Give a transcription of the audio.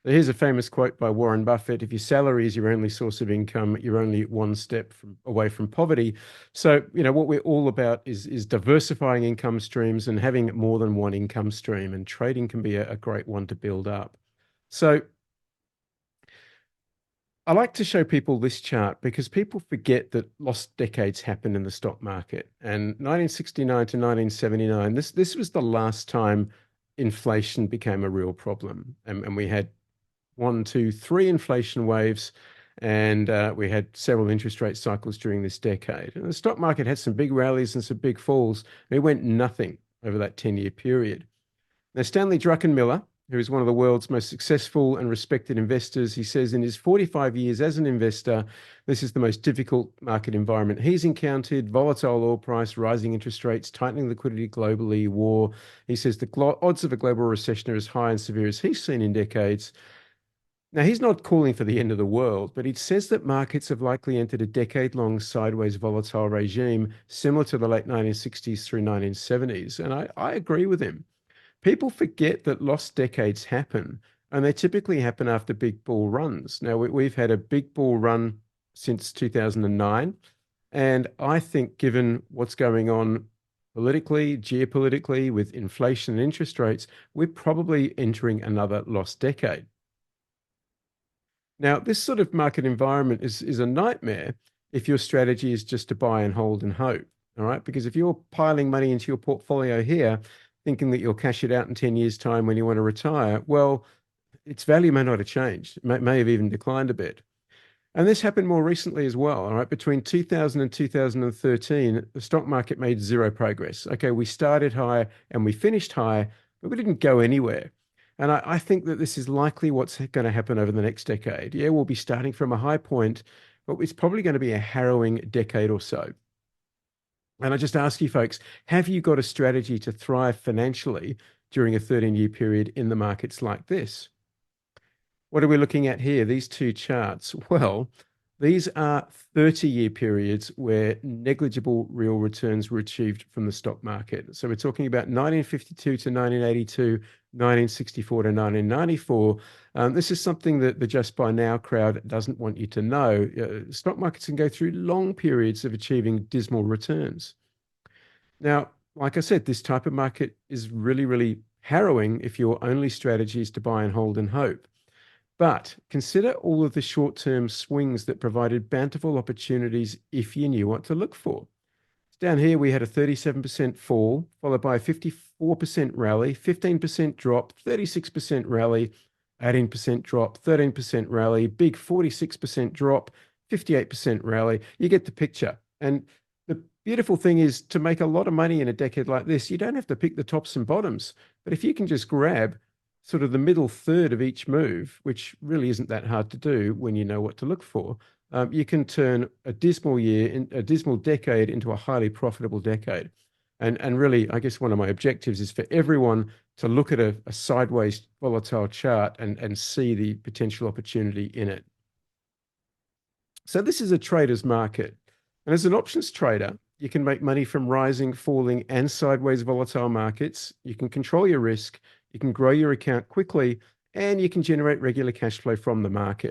Here's a famous quote by Warren Buffett: if your salary is your only source of income, you're only one step away from poverty. So, what we're all about is diversifying income streams and having more than one income stream, and trading can be a great one to build up. So I like to show people this chart because people forget that lost decades happened in the stock market. And 1969 to 1979, this was the last time inflation became a real problem. And we had one, two, three inflation waves, and we had several interest rate cycles during this decade. And the stock market had some big rallies and some big falls. It went nothing over that 10-year period. Now, Stanley Druckenmiller, who is one of the world's most successful and respected investors, he says in his 45 years as an investor, this is the most difficult market environment he's encountered: volatile oil price, rising interest rates, tightening liquidity globally, war. He says the odds of a global recession are as high and severe as he's seen in decades. Now, he's not calling for the end of the world, but he says that markets have likely entered a decade-long sideways volatile regime similar to the late 1960s through 1970s. And I agree with him. People forget that lost decades happen, and they typically happen after big bull runs. Now, we've had a big bull run since 2009, and I think given what's going on politically, geopolitically, with inflation and interest rates, we're probably entering another lost decade. Now, this sort of market environment is a nightmare if your strategy is just to buy and hold and hope, all right? Because if you're piling money into your portfolio here, thinking that you'll cash it out in 10 years' time when you want to retire, well, its value may not have changed. It may have even declined a bit. And this happened more recently as well, all right? Between 2000 and 2013, the stock market made zero progress. Okay, we started high and we finished high, but we didn't go anywhere. And I think that this is likely what's going to happen over the next decade. Yeah, we'll be starting from a high point, but it's probably going to be a harrowing decade or so. And I just ask you folks, have you got a strategy to thrive financially during a 13-year period in the markets like this? What are we looking at here? These two charts. Well, these are 30-year periods where negligible real returns were achieved from the stock market. So we're talking about 1952 to 1982, 1964 to 1994. This is something that the Just By Now crowd doesn't want you to know. Stock markets can go through long periods of achieving dismal returns. Now, like I said, this type of market is really, really harrowing if your only strategy is to buy and hold and hope. But consider all of the short-term swings that provided bountiful opportunities if you knew what to look for. Down here, we had a 37% fall, followed by a 54% rally, 15% drop, 36% rally, 18% drop, 13% rally, big 46% drop, 58% rally. You get the picture. And the beautiful thing is, to make a lot of money in a decade like this, you don't have to pick the tops and bottoms. But if you can just grab sort of the middle third of each move, which really isn't that hard to do when you know what to look for, you can turn a dismal decade into a highly profitable decade. And really, I guess one of my objectives is for everyone to look at a sideways volatile chart and see the potential opportunity in it. So this is a trader's market. And as an options trader, you can make money from rising, falling, and sideways volatile markets. You can control your risk, you can grow your account quickly, and you can generate regular cash flow from the market.